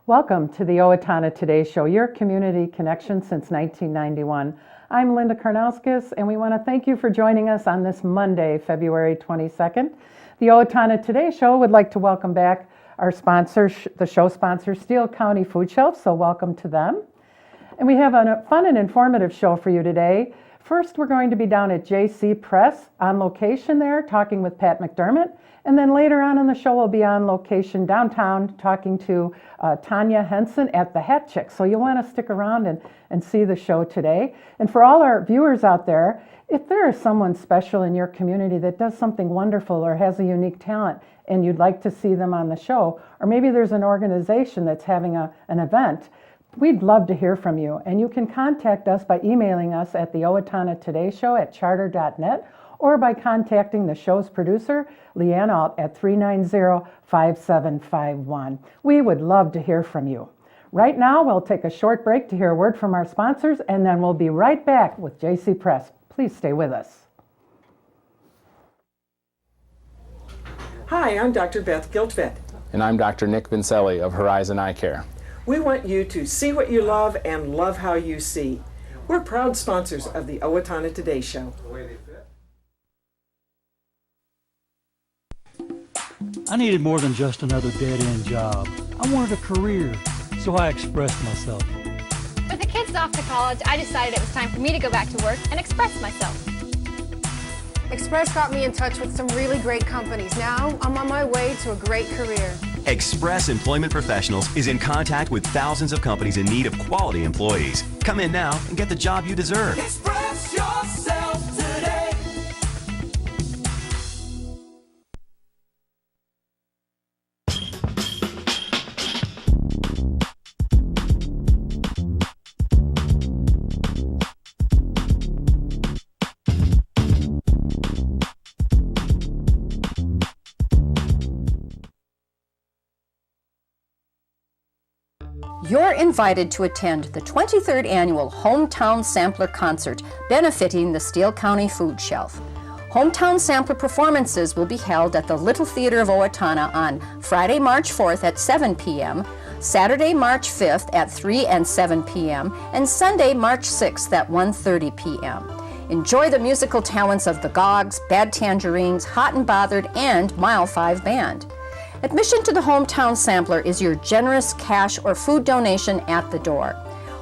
Welcome to the Owatonna Today Show, your community connection since 1991. I'm Linda Karnauskas, and we want to thank you for joining us on this Monday, February 22nd. The Owatonna Today Show would like to welcome back our sponsor, the show sponsor, Steele County Food Shelf, so welcome to them. And we have a fun and informative show for you today. First, we're going to be down at JC Press on location there, talking with Pat McDermott. And then later on in the show, we'll be on location downtown talking to Tanya Henson at the Hat Chic. So you'll want to stick around and see the show today. And for all our viewers out there, if there is someone special in your community that does something wonderful or has a unique talent and you'd like to see them on the show, or maybe there's an organization that's having an event, we'd love to hear from you. And you can contact us by emailing us at the Owatonna Today Show at charter.net, or by contacting the show's producer, Leanne T, at 390-5751. We would love to hear from you. Right now, we'll take a short break to hear a word from our sponsors, and then we'll be right back with JC Press. Please stay with us. Hi, I'm Dr. Beth Giltvet. And I'm Dr. Nick Vincelli of Horizon Eye Care. We want you to see what you love and love how you see. We're proud sponsors of the Owatonna Today Show. I needed more than just another dead-end job. I wanted a career, so I expressed myself. With the kids off to college, I decided it was time for me to go back to work and express myself. Express got me in touch with some really great companies. Now, I'm on my way to a great career. Express Employment Professionals is in contact with thousands of companies in need of quality employees. Come in now and get the job you deserve. Express yourself today. You're invited to attend the 23rd Annual Hometown Sampler Concert, benefiting the Steele County Food Shelf. Hometown Sampler performances will be held at the Little Theater of Owatonna on Friday, March 4th at 7 p.m., Saturday, March 5th at 3 and 7 p.m., and Sunday, March 6th at 1:30 p.m. Enjoy the musical talents of the Gogs, Bad Tangerines, Hot and Bothered, and Mile 5 Band. Admission to the Hometown Sampler is your generous cash or food donation at the door.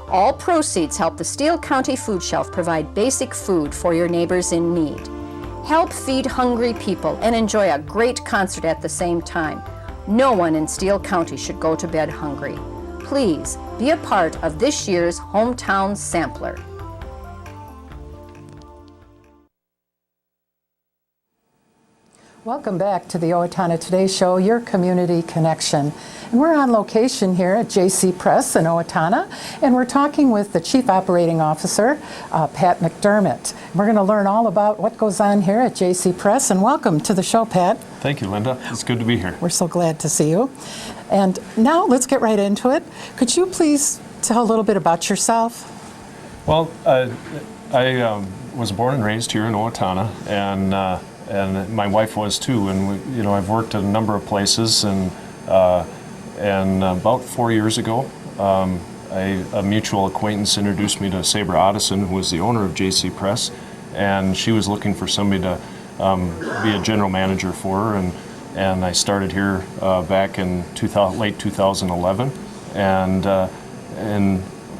All proceeds help the Steele County Food Shelf provide basic food for your neighbors in need. Help feed hungry people and enjoy a great concert at the same time. No one in Steele County should go to bed hungry. Please be a part of this year's Hometown Sampler. Welcome back to the Owatonna Today Show, your community connection. And we're on location here at JC Press in Owatonna, and we're talking with the Chief Operating Officer, Pat McDermott. We're going to learn all about what goes on here at JC Press, and welcome to the show, Pat. Thank you, Linda. It's good to be here. We're so glad to see you. And now let's get right into it. Could you please tell a little bit about yourself? Well, I was born and raised here in Owatonna, and my wife was too. And I've worked at a number of places, and about 4 years ago, a mutual acquaintance introduced me to Sabre Otteson, who was the owner of JC Press, and she was looking for somebody to be a general manager for her, and I started here back in late 2011, and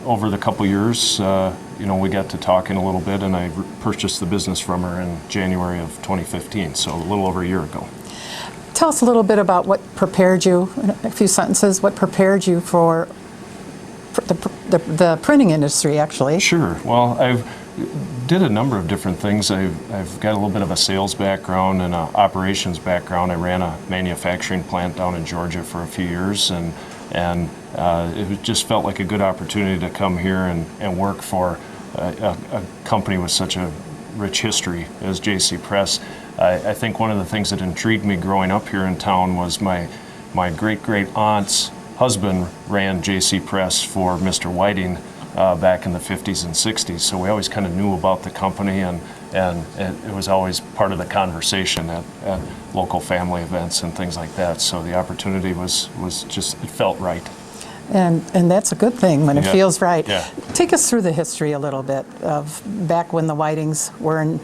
over the couple years, we got to talking a little bit, and I purchased the business from her in January of 2015, so a little over a year ago. Tell us a little bit about what prepared you, in a few sentences, what prepared you for the printing industry, actually. Sure. Well, I've did a number of different things. I've got a little bit of a sales background and an operations background. I ran a manufacturing plant down in Georgia for a few years, and it just felt like a good opportunity to come here and work for a company with such a rich history as JC Press. I think one of the things that intrigued me growing up here in town was my great aunt's husband ran JC Press for Mr. Whiting back in the 50s and 60s, so we always kind of knew about the company, and it was always part of the conversation at local family events and things like that. So the opportunity was just, it felt right. And that's a good thing when it Yeah. feels right. Yeah. Take us through the history a little bit of back when the Whitings were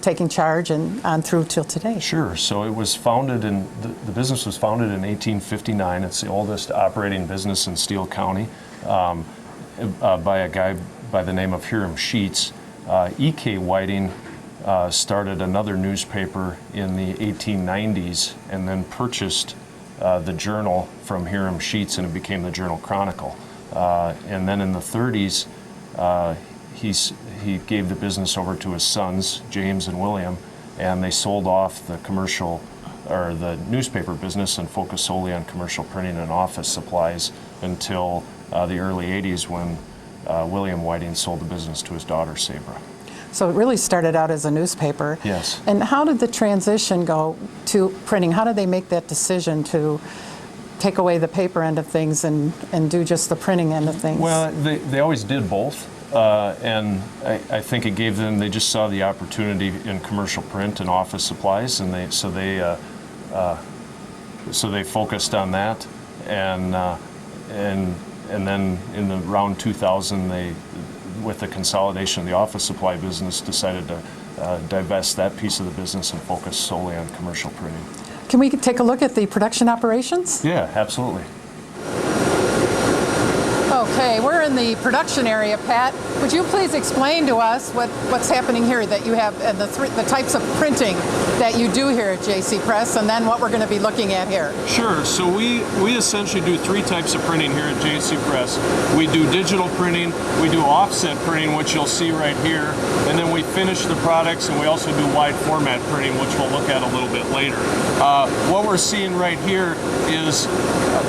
taking charge and on through till today. Sure. So it was founded the business was founded in 1859. It's the oldest operating business in Steele County by a guy by the name of Hiram Sheets. E.K. Whiting started another newspaper in the 1890s and then purchased the Journal from Hiram Sheets, and it became the Journal Chronicle. And then in the 30s, he gave the business over to his sons, James and William, and they sold off the commercial or the newspaper business and focused solely on commercial printing and office supplies until the early 80s when William Whiting sold the business to his daughter, Sabra. So it really started out as a newspaper. Yes. And how did the transition go to printing? How did they make that decision to take away the paper end of things and do just the printing end of things? Well, they always did both. And I think it gave them, they just saw the opportunity in commercial print and office supplies, and so they focused on that. And then in the around 2000, with the consolidation of the office supply business, decided to divest that piece of the business and focus solely on commercial printing. Can we take a look at the production operations? Yeah, absolutely. Okay, we're in the production area, Pat. Would you please explain to us what's happening here that you have and the types of printing that you do here at JC Press, and then what we're going to be looking at here? Sure. So we essentially do three types of printing here at JC Press. We do digital printing, we do offset printing, which you'll see right here, and then we finish the products, and we also do wide format printing, which we'll look at a little bit later. What we're seeing right here is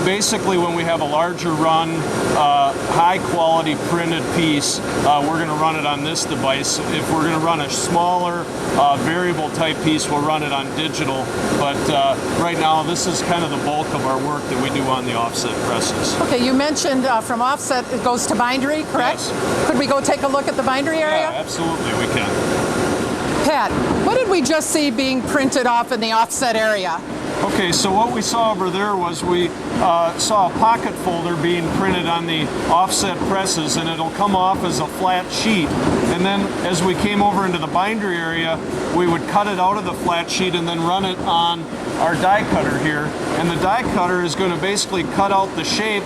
basically when we have a larger run, high quality printed piece, we're going to run it on this device. If we're going to run a smaller variable type piece, we'll run it on digital. But right now, this is kind of the bulk of our work that we do on the offset presses. Okay, you mentioned from offset it goes to bindery, correct? Yes. Could we go take a look at the bindery area? Yeah, absolutely, we can. Pat, what did we just see being printed off in the offset area? Okay, so what we saw over there was we saw a pocket folder being printed on the offset presses, and it'll come off as a flat sheet. And then as we came over into the bindery area, we would cut it out of the flat sheet and then run it on our die cutter here. And the die cutter is going to basically cut out the shape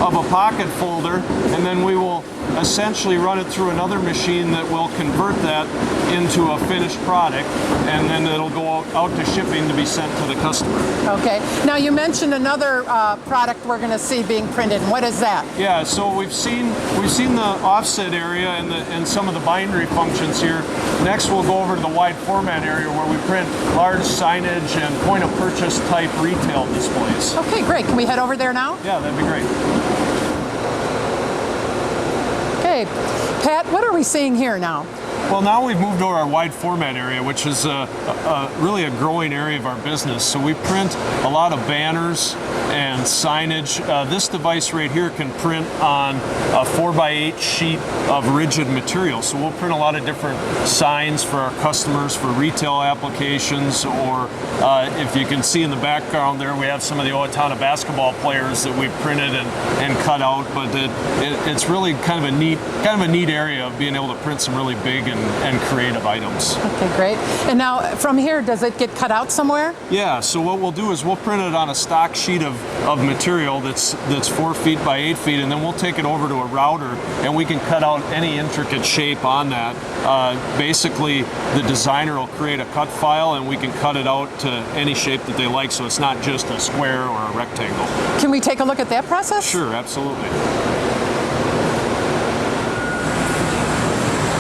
of a pocket folder, and then we will essentially run it through another machine that will convert that into a finished product, and then it'll go out to shipping to be sent to the customer. Okay. Now you mentioned another product we're going to see being printed. And what is that? Yeah. So we've seen the offset area and some of the bindery functions here. Next, we'll go over to the wide format area where we print large signage and point of purchase type retail displays. Okay, great. Can we head over there now? Yeah, that'd be great. Okay, Pat, what are we seeing here now? Well, now we've moved over our wide format area, which is really a growing area of our business. So we print a lot of banners and signage. This device right here can print on a 4x8 sheet of rigid material. So we'll print a lot of different signs for our customers for retail applications, or if you can see in the background there, we have some of the Owatonna basketball players that we've printed and cut out. But it's really kind of a neat area of being able to print some really big and creative items. Okay, great. And now from here, does it get cut out somewhere? Yeah, so what we'll do is we'll print it on a stock sheet of material that's 4 feet by 8 feet, and then we'll take it over to a router and we can cut out any intricate shape on that. Basically, the designer will create a cut file and we can cut it out to any shape that they like, so it's not just a square or a rectangle. Can we take a look at that process? Sure, absolutely.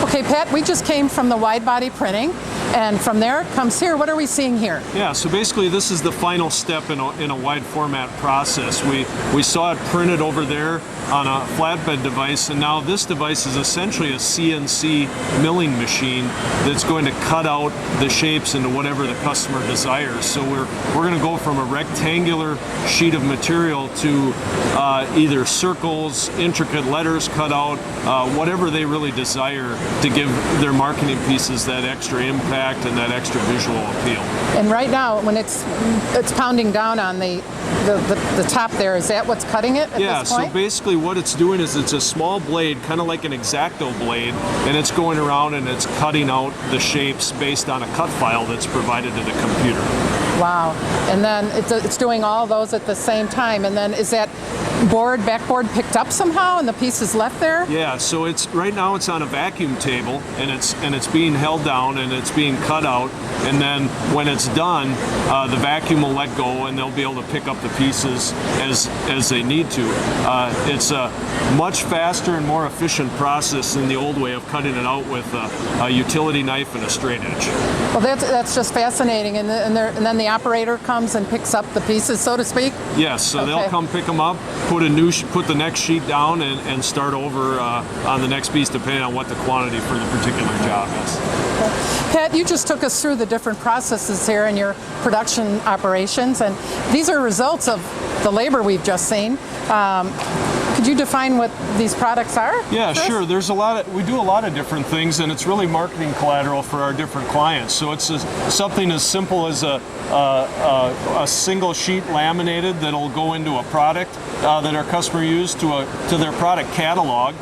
Okay, Pat, we just came from the wide body printing, and from there it comes here. What are we seeing here? Yeah, so basically this is the final step in a wide format process. We saw it printed over there on a flatbed device, and now this device is essentially a CNC milling machine that's going to cut out the shapes into whatever the customer desires. So we're going to go from a rectangular sheet of material to either circles, intricate letters cut out, whatever they really desire to give their marketing pieces that extra impact impact and that extra visual appeal. And right now, when it's pounding down on the top there, is that what's cutting it at this point? So basically what it's doing is it's a small blade, kind of like an X-Acto blade, and it's going around and it's cutting out the shapes based on a cut file that's provided to the computer. Wow. And then it's doing all those at the same time. And then is that backboard picked up somehow and the piece is left there? Yeah, so right now it's on a vacuum table and it's being held down and it's being cut out, and then when it's done, the vacuum will let go and they'll be able to pick up the pieces as they need to. It's a much faster and more efficient process than the old way of cutting it out with a utility knife and a straight edge. Well, that's just fascinating. And then the operator comes and picks up the pieces, so to speak? Yes, so they'll come pick them up, put the next sheet down and start over on the next piece depending on what the quantity for the particular job is. Pat, you just took us through the different processes here in your production operations, and these are results of the labor we've just seen. Could you define what these products are? Yeah, sure. We do a lot of different things, and it's really marketing collateral for our different clients. So it's something as simple as a single sheet laminated that'll go into a product that our customer used to their product catalog,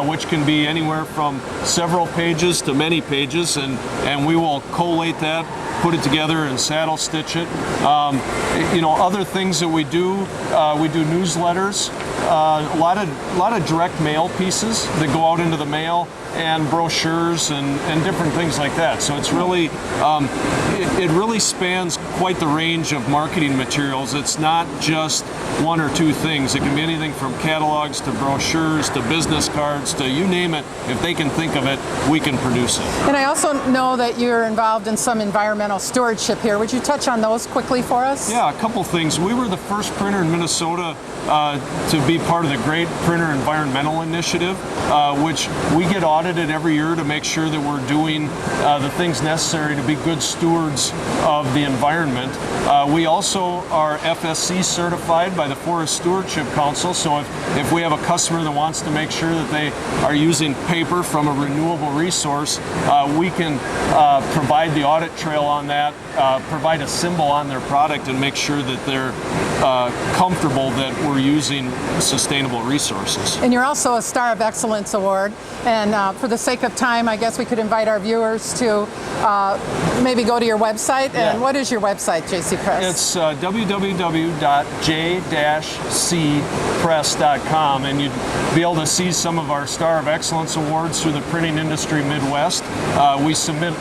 which can be anywhere from several pages to many pages, and we will collate that, put it together and saddle stitch it. Other things that we do newsletters, a lot of direct mail pieces that go out into the mail, and brochures and different things like that. So it's really, it really spans quite the range of marketing materials. It's not just one or two things. It can be anything from catalogs to brochures to business cards to you name it. If they can think of it, we can produce it. And I also know that you're involved in some environmental stewardship here. Would you touch on those quickly for us? Yeah, a couple things. We were the first printer in Minnesota to be part of the Great Printer Environmental Initiative, which we get audited every year to make sure that we're doing the things necessary to be good stewards of the environment. We also are FSC certified by the Forest Stewardship Council, so if we have a customer that wants to make sure that they are using paper from a renewable resource, we can provide the audit trail on that, provide a symbol on their product, and make sure that they're comfortable that we're using sustainable resources. And you're also a Star of Excellence Award, and for the sake of time, I guess we could invite our viewers to maybe go to your website. And what is your website, JC Press? It's www.j-cpress.com, and you'd be able to see some of our Star of Excellence Awards through the Printing Industry Midwest. We submit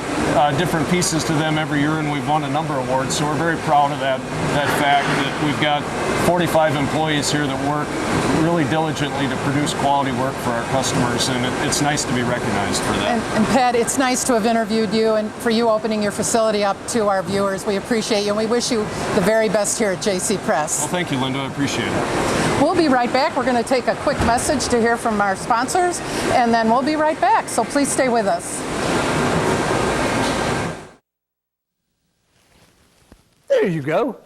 different pieces to them every year, and we've won a number of awards, so we're very proud of that fact that we've got 45 employees here that work really diligently to produce quality work for our customers, and it's nice to be recognized for that. And Pat, it's nice to have interviewed you and for you opening your facility up to our viewers. We appreciate you, and we wish you the very best here at JC Press. Well, thank you, Linda. I appreciate it. We'll be right back. We're going to take a quick message to hear from our sponsors, and then we'll be right back. So please stay with us. There you go.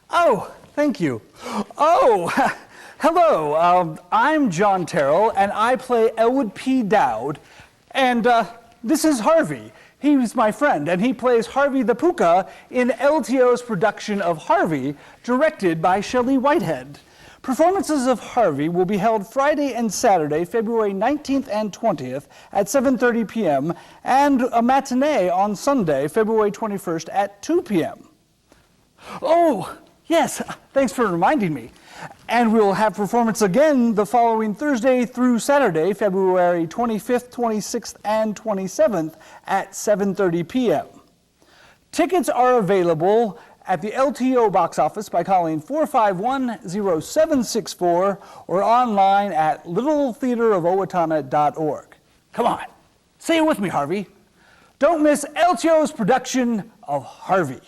Oh, thank you. Oh, hello. I'm John Terrell, and I play Elwood P. Dowd. And this is Harvey. He's my friend, and he plays Harvey the Puka in LTO's production of Harvey, directed by Shelley Whitehead. Performances of Harvey will be held Friday and Saturday, February 19th and 20th at 7:30 p.m., and a matinee on Sunday, February 21st at 2 p.m. Oh, yes, thanks for reminding me. And we'll have performance again the following Thursday through Saturday, February 25th, 26th, and 27th at 7:30 p.m. Tickets are available at the LTO box office by calling 451-0764 or online at littletheaterofowatonna.org. Come on, say it with me, Harvey. Don't miss LTO's production of Harvey.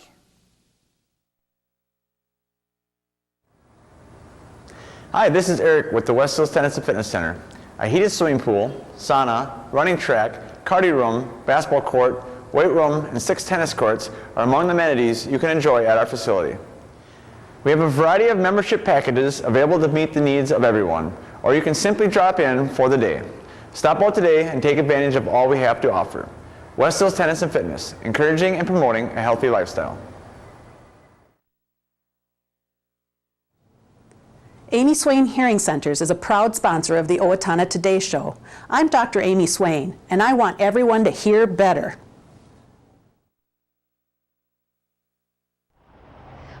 Hi, this is Eric with the West Hills Tennis and Fitness Center. A heated swimming pool, sauna, running track, cardio room, basketball court, weight room, and 6 tennis courts are among the amenities you can enjoy at our facility. We have a variety of membership packages available to meet the needs of everyone, or you can simply drop in for the day. Stop out today and take advantage of all we have to offer. West Hills Tennis and Fitness, encouraging and promoting a healthy lifestyle. Amy Swain Hearing Centers is a proud sponsor of the Owatonna Today Show. I'm Dr. Amy Swain, and I want everyone to hear better.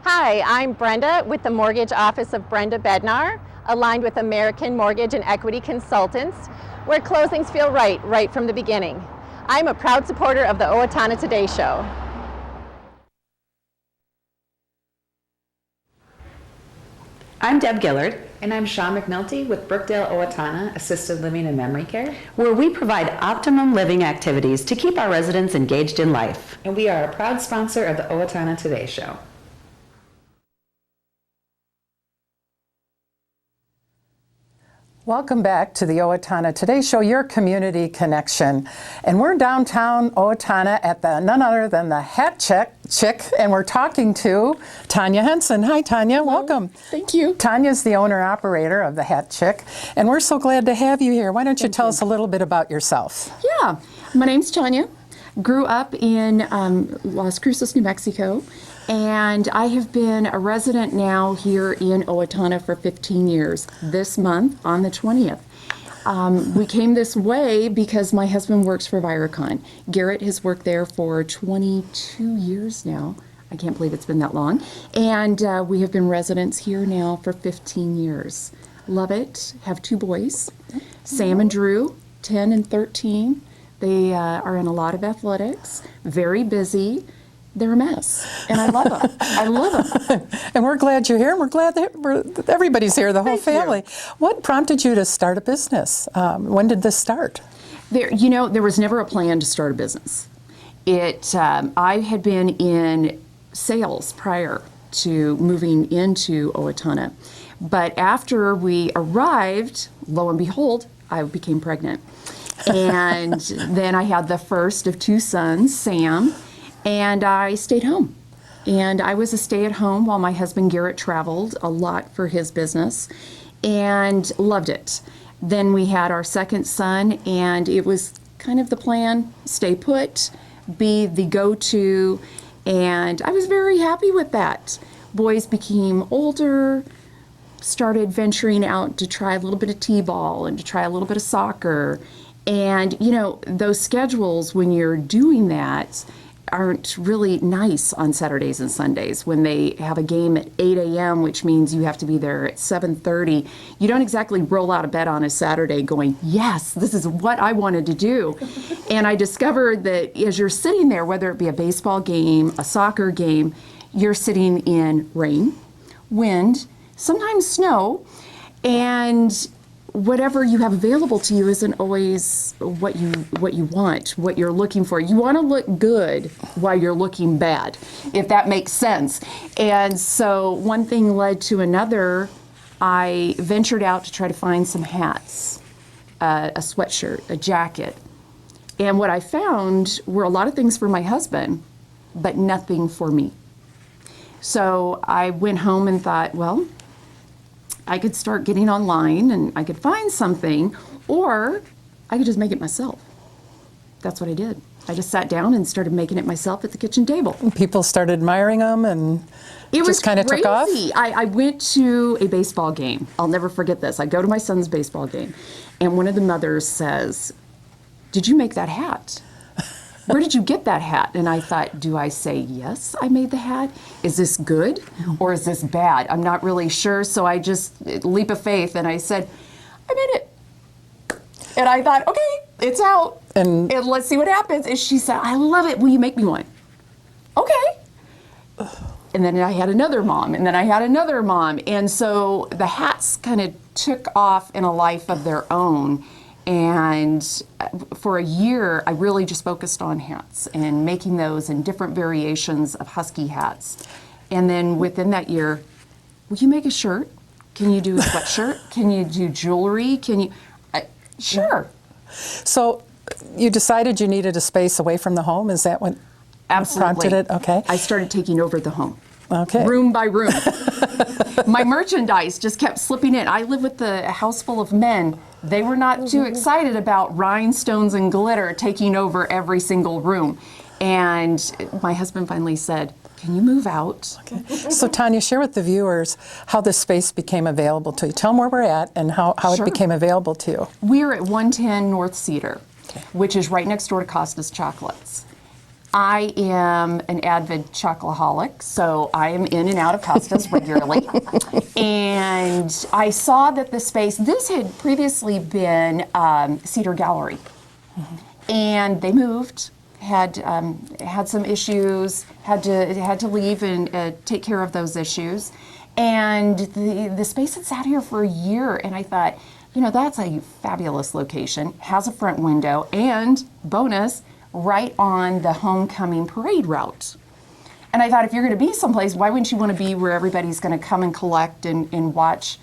Hi, I'm Brenda with the Mortgage Office of Brenda Bednar, aligned with American Mortgage and Equity Consultants, where closings feel right from the beginning. I'm a proud supporter of the Owatonna Today Show. I'm Deb Gillard. And I'm Shawn McNulty with Brookdale Owatonna Assisted Living and Memory Care, where we provide optimum living activities to keep our residents engaged in life. And we are a proud sponsor of the Owatonna Today Show. Welcome back to the Owatonna Today Show, your community connection. And we're downtown Owatonna at the none other than the Hat Chic, and we're talking to Tanya Henson. Hi, Tanya. Hello. Welcome. Thank you. Tanya's the owner-operator of the Hat Chic, and we're so glad to have you here. Why don't you tell us a little bit about yourself? Yeah. My name's Tanya. Grew up in Las Cruces, New Mexico. And I have been a resident now here in Owatonna for 15 years. This month, on the 20th. We came this way because my husband works for Viricon. Garrett has worked there for 22 years now. I can't believe it's been that long. And we have been residents here now for 15 years. Love it. Have 2 boys, Sam and Drew, 10 and 13. They are in a lot of athletics, very busy. They're a mess, and I love them. I love them. And we're glad you're here, and we're glad that everybody's here, the whole family. What prompted you to start a business? When did this start? There was never a plan to start a business. I had been in sales prior to moving into Owatonna, but after we arrived, lo and behold, I became pregnant. And then I had the first of 2 sons, Sam, and I stayed home. And I was a stay-at-home while my husband Garrett traveled a lot for his business and loved it. Then we had our second son, and it was kind of the plan, stay put, be the go-to, and I was very happy with that. Boys became older, started venturing out to try a little bit of t-ball and to try a little bit of soccer. And, those schedules, when you're doing that, aren't really nice on Saturdays and Sundays when they have a game at 8 a.m., which means you have to be there at 7:30. You don't exactly roll out of bed on a Saturday going, yes, this is what I wanted to do. And I discovered that as you're sitting there, whether it be a baseball game, a soccer game, you're sitting in rain, wind, sometimes snow, and whatever you have available to you isn't always what you want, what you're looking for. You want to look good while you're looking bad, if that makes sense. And so one thing led to another. I ventured out to try to find some hats, a sweatshirt, a jacket. And what I found were a lot of things for my husband, but nothing for me. So I went home and thought, well, I could start getting online and I could find something, or I could just make it myself. That's what I did. I just sat down and started making it myself at the kitchen table. And people started admiring them, and it just kind of took off? I went to a baseball game. I'll never forget this. I go to my son's baseball game, and one of the mothers says, "Did you make that hat? Where did you get that hat?" And I thought, do I say, yes, I made the hat? Is this good or is this bad? I'm not really sure. So I just, leap of faith, and I said, I made it. And I thought, okay, it's out. And let's see what happens. And she said, I love it. Will you make me one? Okay. And then I had another mom, and then I had another mom. And so the hats kind of took off in a life of their own. And for a year, I really just focused on hats and making those in different variations of husky hats. And then within that year, will you make a shirt? Can you do a sweatshirt? Can you do jewelry? Can you? Sure. So you decided you needed a space away from the home? Is that what prompted it? Okay. I started taking over the home. Okay. Room by room. My merchandise just kept slipping in. I live with a house full of men. They were not too excited about rhinestones and glitter taking over every single room. And my husband finally said, "Can you move out?" Okay. So Tanya, share with the viewers how this space became available to you. Tell them where we're at and how Sure. it became available to you. We're at 110 North Cedar, which is right next door to Costa's Chocolates. I am an avid chocoholic, so I am in and out of Costa's regularly. And I saw that the space, this had previously been Cedar Gallery. And they moved, had some issues, had to leave and take care of those issues. And the space had sat here for a year, and I thought, you know, that's a fabulous location, has a front window, and bonus, right on the homecoming parade route. And I thought, if you're going to be someplace, why wouldn't you want to be where everybody's going to come and collect and watch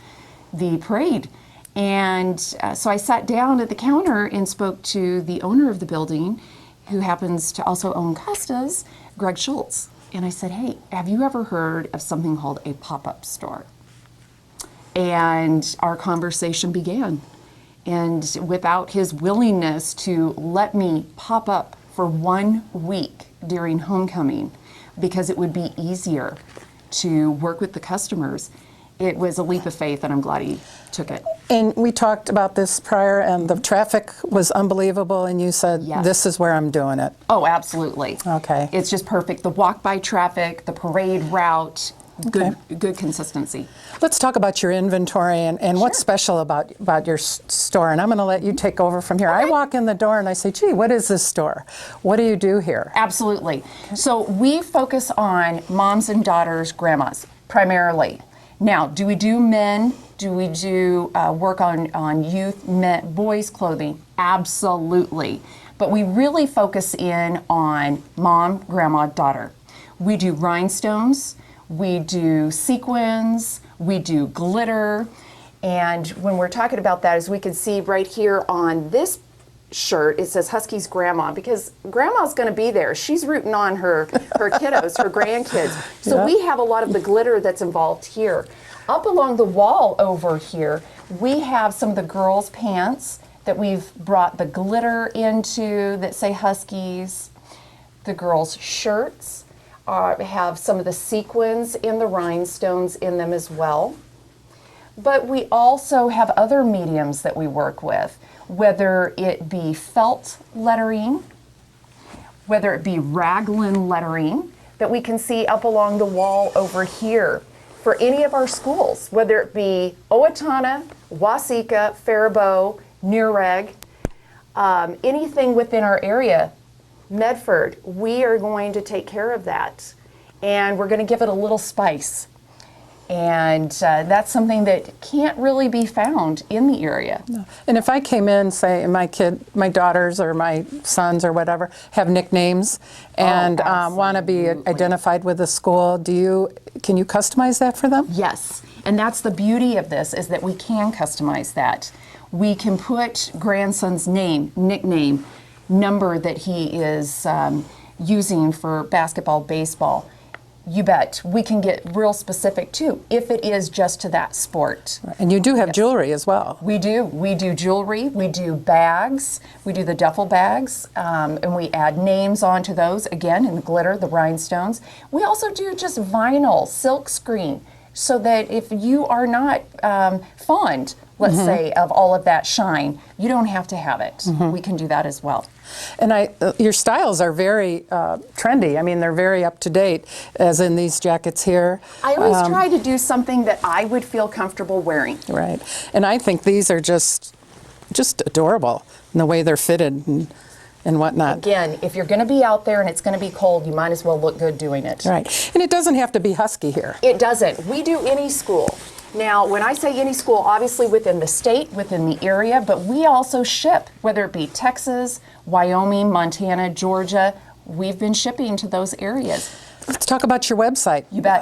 the parade? And so I sat down at the counter and spoke to the owner of the building, who happens to also own Costa's, Greg Schultz. And I said, "Hey, have you ever heard of something called a pop-up store?" And our conversation began. And without his willingness to let me pop up for 1 week during homecoming, because it would be easier to work with the customers, it was a leap of faith, and I'm glad he took it. And we talked about this prior, and the traffic was unbelievable, and you said, Yes. This is where I'm doing it. Oh, absolutely. Okay. It's just perfect. The walk-by traffic, the parade route, good consistency. Let's talk about your inventory and what's special about your store. And I'm going to let you take over from here. I walk in the door and I say, "Gee, what is this store? What do you do here?" Absolutely. So we focus on moms and daughters, grandmas, primarily. Now, do we do men? Do we do work on youth, men, boys' clothing? Absolutely. But we really focus in on mom, grandma, daughter. We do rhinestones. We do sequins, we do glitter, and when we're talking about that, as we can see right here on this shirt, it says Husky's grandma, because grandma's going to be there. She's rooting on her kiddos, her grandkids. So Yeah. we have a lot of the glitter that's involved here. Up along the wall over here, we have some of the girls' pants that we've brought the glitter into that say Huskies. The girls' shirts have some of the sequins and the rhinestones in them as well. But we also have other mediums that we work with, whether it be felt lettering, whether it be raglan lettering that we can see up along the wall over here for any of our schools, whether it be Owatonna, Waseca, Faribault, Newreg, anything within our area. Medford, we are going to take care of that, and we're going to give it a little spice. And that's something that can't really be found in the area. No. And if I came in, say, my daughters or my sons or whatever have nicknames and want to be identified with the school, can you customize that for them? Yes, and that's the beauty of this, is that we can customize that. We can put grandson's name, nickname, number that he is using for basketball, baseball. You bet. We can get real specific too, if it is just to that sport. And you do have jewelry as well. We do. We do jewelry. We do bags. We do the duffel bags, and we add names onto those, again, in the glitter, the rhinestones. We also do just vinyl, silk screen, so that if you are not fond, let's say, of all of that shine, you don't have to have it. We can do that as well. And your styles are very trendy. I mean, they're very up to date, as in these jackets here. I always try to do something that I would feel comfortable wearing. Right. And I think these are just adorable in the way they're fitted and whatnot. Again, if you're going to be out there and it's going to be cold, you might as well look good doing it. Right. And it doesn't have to be Husky here. It doesn't. We do any school. Now, when I say any school, obviously within the state, within the area, but we also ship, whether it be Texas, Wyoming, Montana, Georgia. We've been shipping to those areas. Let's talk about your website. You bet.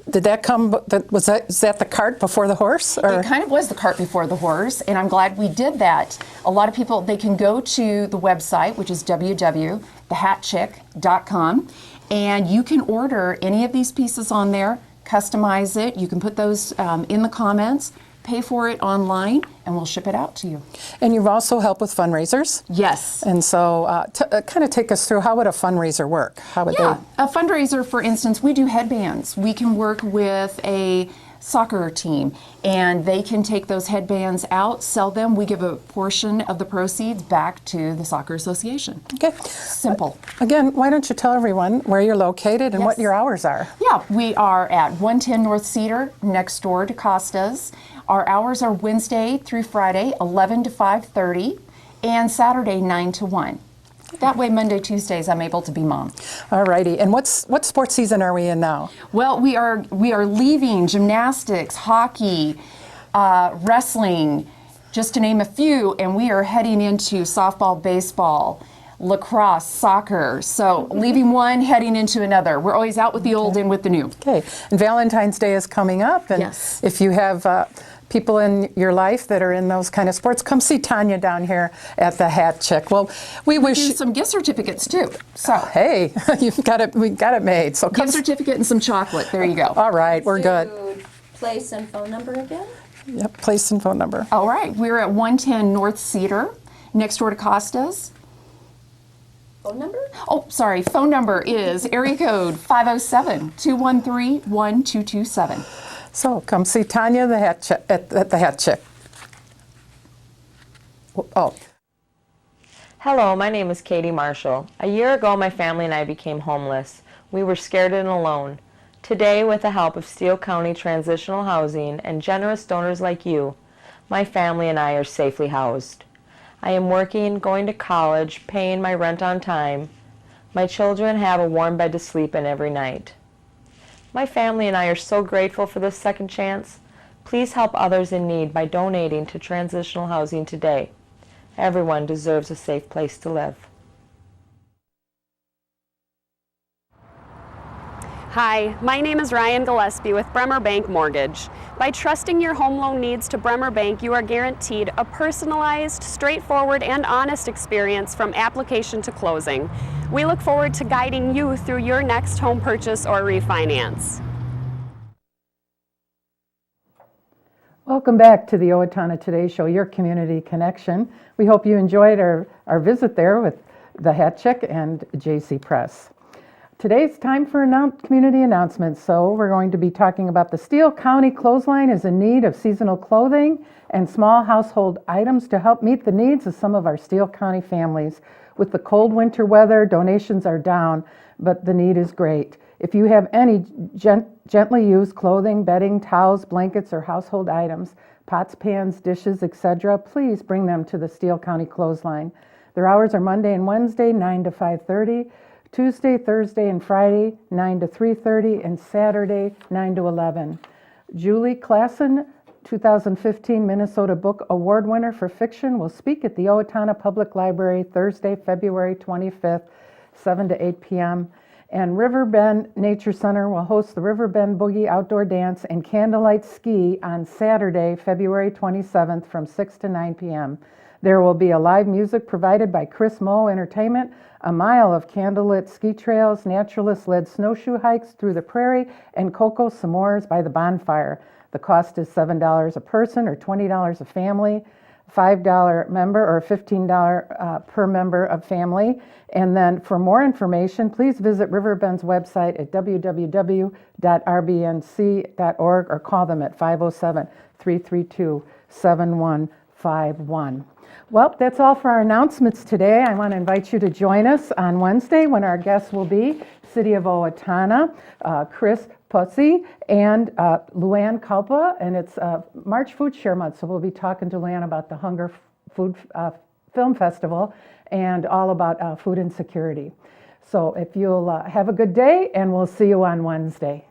Did that come, is that the cart before the horse? Or? It kind of was the cart before the horse, and I'm glad we did that. A lot of people, they can go to the website, which is www.thehatchic.com, and you can order any of these pieces on there, customize it. You can put those in the comments, pay for it online, and we'll ship it out to you. And you've also helped with fundraisers? Yes. And so kind of take us through, how would a fundraiser work? How would a fundraiser, for instance, we do headbands. We can work with a soccer team, and they can take those headbands out, sell them. We give a portion of the proceeds back to the soccer association. Okay. Simple. Again, why don't you tell everyone where you're located and what your hours are? Yeah, we are at 110 North Cedar, next door to Costa's. Our hours are Wednesday through Friday, 11 to 5:30, and Saturday, 9 to 1. That way, Monday, Tuesdays, I'm able to be mom. All righty. And what sports season are we in now? Well, we are leaving gymnastics, hockey, wrestling, just to name a few, and we are heading into softball, baseball, lacrosse, soccer. So leaving one, heading into another. We're always out with the old and with the new. Okay. And Valentine's Day is coming up, and if you have people in your life that are in those kind of sports, come see Tanya down here at the Hat Chic. Well, we wish do some gift certificates too. So hey, we got it made. So gift certificate and some chocolate. There you go. All right, we're good. Place and phone number again? Yep, place and phone number. All right, we're at 110 North Cedar, next door to Costa's. Phone number? Oh, sorry. Phone number is area code 507-213-1227. So come see Tanya at the Hat Chic. Oh. Hello, my name is Katie Marshall. A year ago, my family and I became homeless. We were scared and alone. Today, with the help of Steele County Transitional Housing and generous donors like you, my family and I are safely housed. I am working, going to college, paying my rent on time. My children have a warm bed to sleep in every night. My family and I are so grateful for this second chance. Please help others in need by donating to transitional housing today. Everyone deserves a safe place to live. Hi, my name is Ryan Gillespie with Bremer Bank Mortgage. By trusting your home loan needs to Bremer Bank, you are guaranteed a personalized, straightforward, and honest experience from application to closing. We look forward to guiding you through your next home purchase or refinance. Welcome back to the Owatonna Today Show, your community connection. We hope you enjoyed our visit there with the Hat Chic and JC Press. Today's time for community announcements, so we're going to be talking about the Steele County Clothesline is in need of seasonal clothing and small household items to help meet the needs of some of our Steele County families. With the cold winter weather, donations are down, but the need is great. If you have any gently used clothing, bedding, towels, blankets, or household items, pots, pans, dishes, etc., please bring them to the Steele County Clothesline. Their hours are Monday and Wednesday, 9 to 5:30, Tuesday, Thursday, and Friday, 9 to 3:30, and Saturday, 9 to 11. Julie Klassen, 2015 Minnesota Book Award winner for fiction, will speak at the Owatonna Public Library Thursday, February 25th, 7 to 8 p.m. And Riverbend Nature Center will host the Riverbend Boogie Outdoor Dance and Candlelight Ski on Saturday, February 27th from 6 to 9 p.m. There will be a live music provided by Chris Moe Entertainment, a mile of candlelit ski trails, naturalist-led snowshoe hikes through the prairie, and cocoa s'mores by the bonfire. The cost is $7 a person or $20 a family, $5 member or $15 per member of family. And then for more information, please visit Riverbend's website at www.rbnc.org or call them at 507-332-7151. Well, that's all for our announcements today. I want to invite you to join us on Wednesday when our guests will be City of Owatonna, Chris Putzi, and Leanne Kalpa, and it's March Food Share Month, so we'll be talking to Leanne about the Hunger Food Film Festival and all about food insecurity. So if you'll have a good day, and we'll see you on Wednesday.